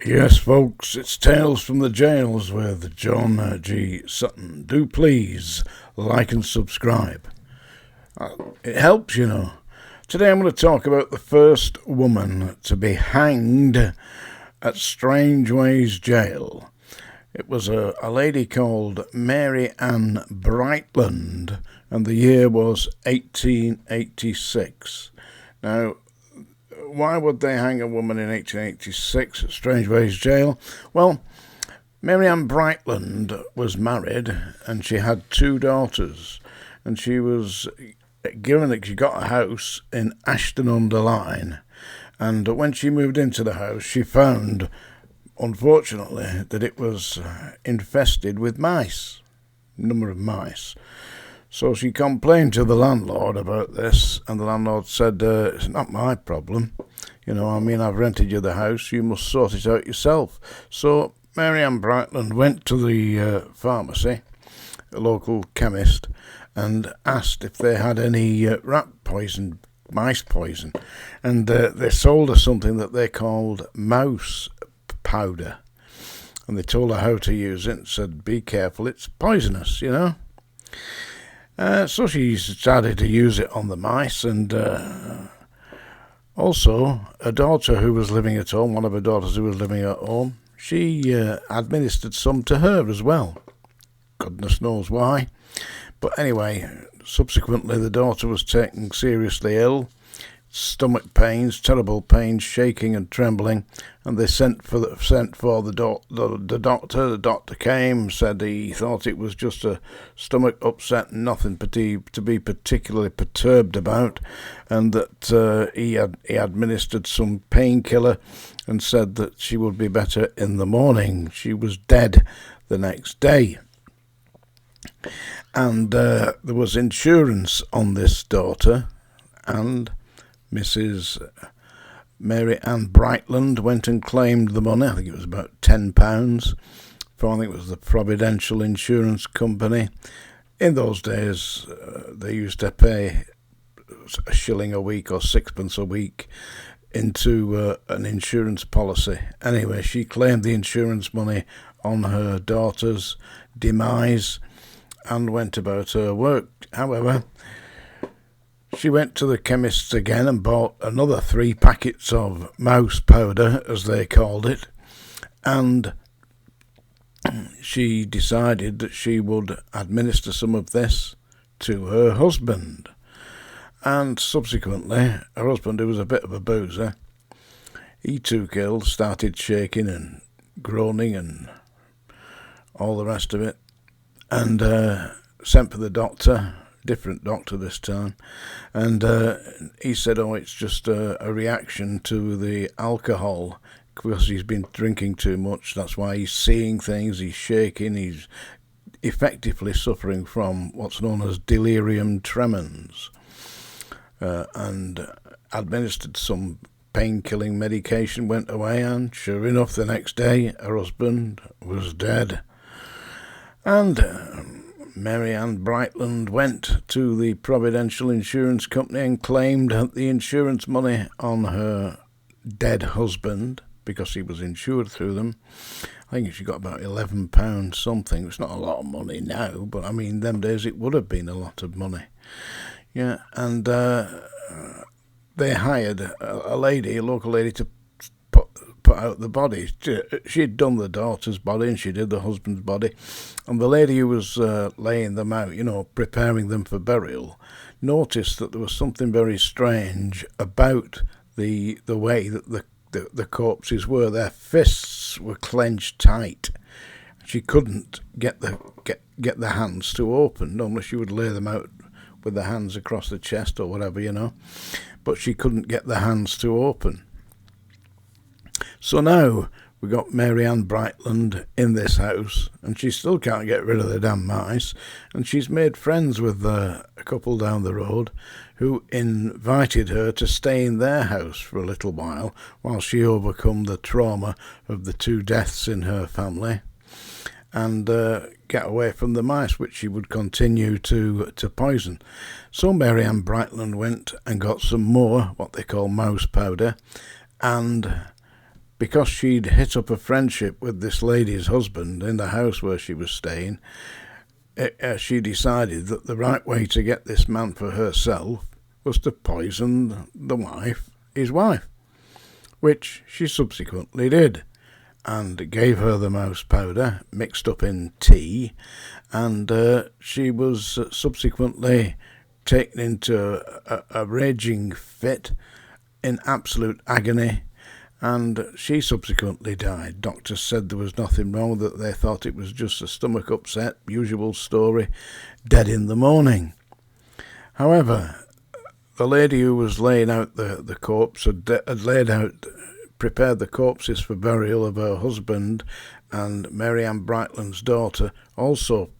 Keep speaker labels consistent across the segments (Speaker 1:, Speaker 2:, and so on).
Speaker 1: Yes, folks, it's Tales from the Jails with John G. Sutton. Do please like and subscribe. It helps, you know. Today I'm going to talk about the first woman to be hanged at Strangeways jail. It was a lady called Mary Ann Brightland, and the year was 1886. Now, why would they hang a woman in 1886 at Strangeways jail? Well, Mary Ann Brightland was married and she had two daughters, and she was given that she got a house in Ashton-under-Lyne, and when she moved into the house she found, unfortunately, that it was infested with mice, a number of mice. So she complained to the landlord about this, and the landlord said, it's not my problem. I've rented you the house, you must sort it out yourself. So Mary Ann Brightland went to the pharmacy, a local chemist, and asked if they had any rat poison, mice poison. And they sold her something that they called mouse powder. And they told her how to use it and said, be careful, it's poisonous, So she started to use it on the mice, and also a daughter who was living at home, one of her daughters who was living at home, she administered some to her as well. Goodness knows why. But anyway, subsequently the daughter was taken seriously ill, stomach pains, terrible pains, shaking and trembling, and they sent for the doctor. The doctor came, said he thought it was just a stomach upset, nothing to be particularly perturbed about, and that he administered some painkiller and said that she would be better in the morning. She was dead the next day. And there was insurance on this daughter, and Mrs. Mary Ann Brightland went and claimed the money. I think it was about £10 from, I think it was the Providential Insurance Company. In those days, they used to pay a shilling a week or sixpence a week into an insurance policy. Anyway, she claimed the insurance money on her daughter's demise and went about her work. However, she went to the chemist's again and bought another 3 packets of mouse powder, as they called it, and she decided that she would administer some of this to her husband. And subsequently, her husband, who was a bit of a boozer, he took ill, started shaking and groaning and all the rest of it, and sent for the doctor, different doctor this time, and he said, it's just a reaction to the alcohol, because he's been drinking too much. That's why he's seeing things, he's shaking, he's effectively suffering from what's known as delirium tremens, and administered some pain-killing medication, went away, and sure enough, the next day her husband was dead. And Mary Ann Brightland went to the Providential Insurance Company and claimed the insurance money on her dead husband, because he was insured through them. I think she got about £11 something. It's not a lot of money now, but I mean, them days it would have been a lot of money. Yeah, and they hired a local lady, to put out the body. She'd done the daughter's body and she did the husband's body, and the lady who was laying them out, preparing them for burial, noticed that there was something very strange about the way that the corpses were. Their fists were clenched tight. She couldn't get the hands to open. Normally she would lay them out with the hands across the chest or whatever, but she couldn't get the hands to open. So now we got Mary Ann Brightland in this house, and she still can't get rid of the damn mice, and she's made friends with a couple down the road who invited her to stay in their house for a little while she overcome the trauma of the 2 deaths in her family, and get away from the mice, which she would continue to poison. So Mary Ann Brightland went and got some more, what they call mouse powder, and because she'd hit up a friendship with this lady's husband in the house where she was staying, she decided that the right way to get this man for herself was to poison his wife, which she subsequently did, and gave her the mouse powder mixed up in tea, and she was subsequently taken into a raging fit in absolute agony, and she subsequently died. Doctors said there was nothing wrong, that they thought it was just a stomach upset, usual story, dead in the morning. However, the lady who was laying out the corpse had prepared the corpses for burial of her husband, and Mary Ann Brightland's daughter also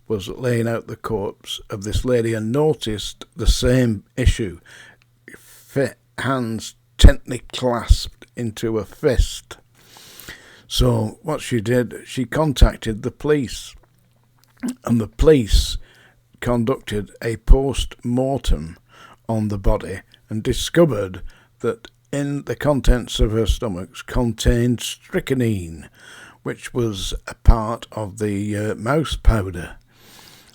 Speaker 1: was laying out the corpse of this lady and noticed the same issue. Hands tightly clasped into a fist. So what she did, she contacted the police, and the police conducted a post-mortem on the body and discovered that in the contents of her stomachs contained strychnine, which was a part of the mouse powder,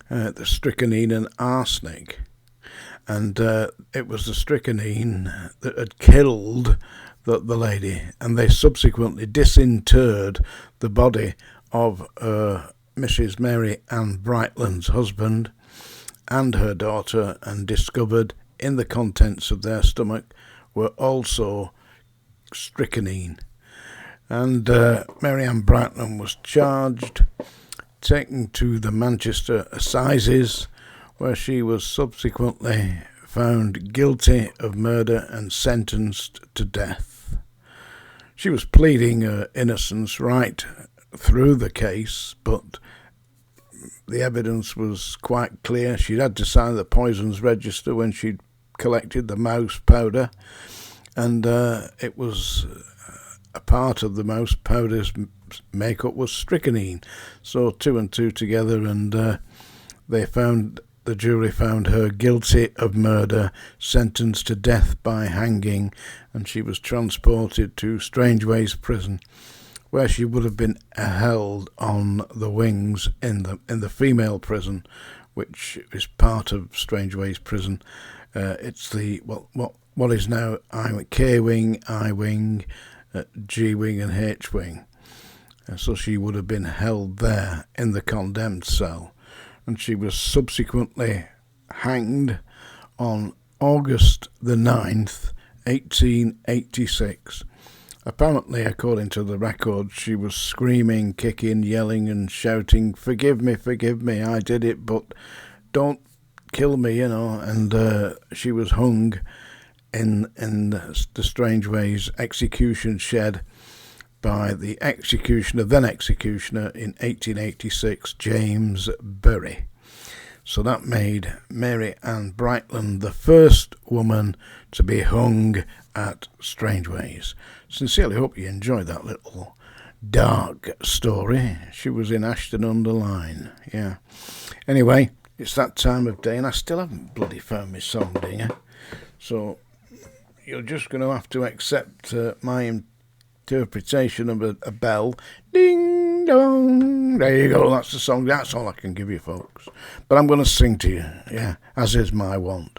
Speaker 1: the strychnine and arsenic. And it was the strychnine that had killed the lady, and they subsequently disinterred the body of Mrs. Mary Ann Brightland's husband and her daughter, and discovered in the contents of their stomach were also strychnine. And Mary Ann Brightland was charged, taken to the Manchester Assizes, where she was subsequently found guilty of murder and sentenced to death. She was pleading her innocence right through the case, but the evidence was quite clear. She'd had to sign the poisons register when she'd collected the mouse powder, and it was a part of the mouse powder's makeup was strychnine. So 2 and 2 together, and the jury found her guilty of murder, sentenced to death by hanging, and she was transported to Strangeways prison, where she would have been held on the wings in the female prison, which is part of Strangeways prison. It's the what is now K wing, I wing, G wing, and H wing. So she would have been held there in the condemned cell, and she was subsequently hanged on August the 9th, 1886. Apparently, according to the record, she was screaming, kicking, yelling and shouting, forgive me, I did it, but don't kill me, and she was hung in the Strangeways execution shed by the then executioner in 1886, James Berry. So that made Mary Ann Brightland the first woman to be hung at Strangeways. Sincerely hope you enjoyed that little dark story. She was in Ashton-under-Lyne, yeah. Anyway, it's that time of day, and I still haven't bloody found my song, dear. So you're just going to have to accept my interpretation of a bell. Ding dong. There you go, that's the song. That's all I can give you, folks. But I'm going to sing to you, yeah, as is my wont.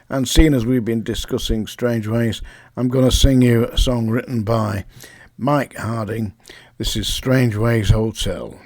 Speaker 1: And seeing as we've been discussing Strangeways, I'm going to sing you a song written by Mike Harding. This is Strangeways Hotel.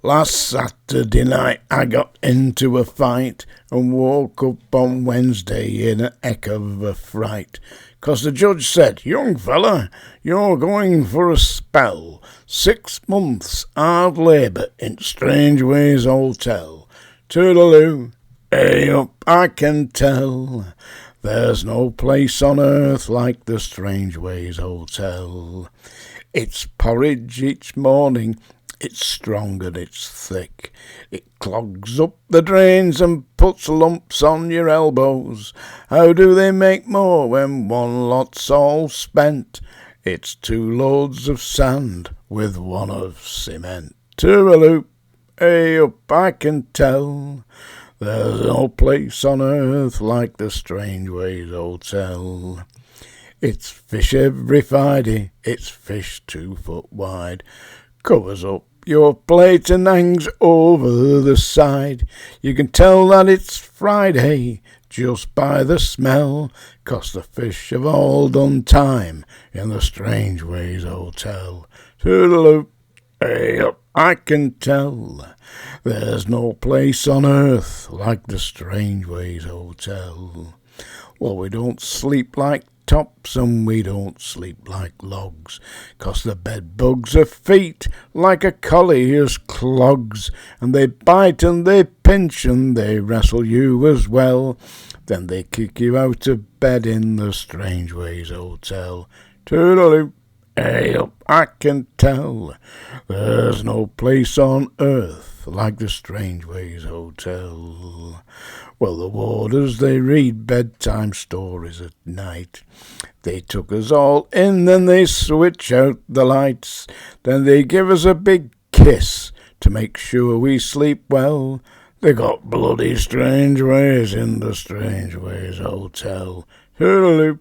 Speaker 1: Last Saturday night I got into a fight and woke up on Wednesday in a heck of a fright. 'Cause the judge said, young fella, you're going for a spell. 6 months hard labour in Strangeways Hotel. Toodaloo, hey up, I can tell. There's no place on earth like the Strangeways Hotel. It's porridge each morning. It's strong and it's thick. It clogs up the drains and puts lumps on your elbows. How do they make more when one lot's all spent? It's 2 loads of sand with 1 of cement. Tooraloop, hey up, I can tell. There's no place on earth like the Strangeways Hotel. It's fish every Friday, it's fish 2 foot wide. Covers up your plate and hangs over the side. You can tell that it's Friday just by the smell, 'cause the fish have all done time in the Strangeways Hotel. Toodaloo, hey up, I can tell there's no place on earth like the Strangeways Hotel. Well, we don't sleep like tops and we don't sleep like logs, 'cause the bed bugs are feet like a collier's clogs, and they bite and they pinch and they wrestle you as well. Then they kick you out of bed in the Strangeways Hotel. Toodaloo, hey up, I can tell there's no place on earth like the Strangeways Hotel. Well, the warders, they read bedtime stories at night. They took us all in, then they switch out the lights. Then they give us a big kiss to make sure we sleep well. They got bloody strange ways in the Strangeways Hotel. Toodaloo,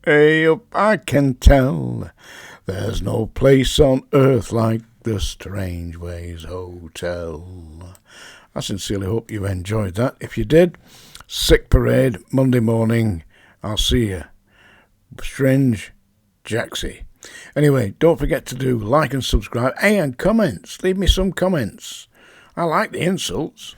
Speaker 1: hey up, I can tell there's no place on earth like the Strangeways Hotel. I sincerely hope you enjoyed that. If you did, Sick Parade, Monday morning. I'll see you. Strange Jaxie. Anyway, don't forget to do like and subscribe. Hey, and comments. Leave me some comments. I like the insults.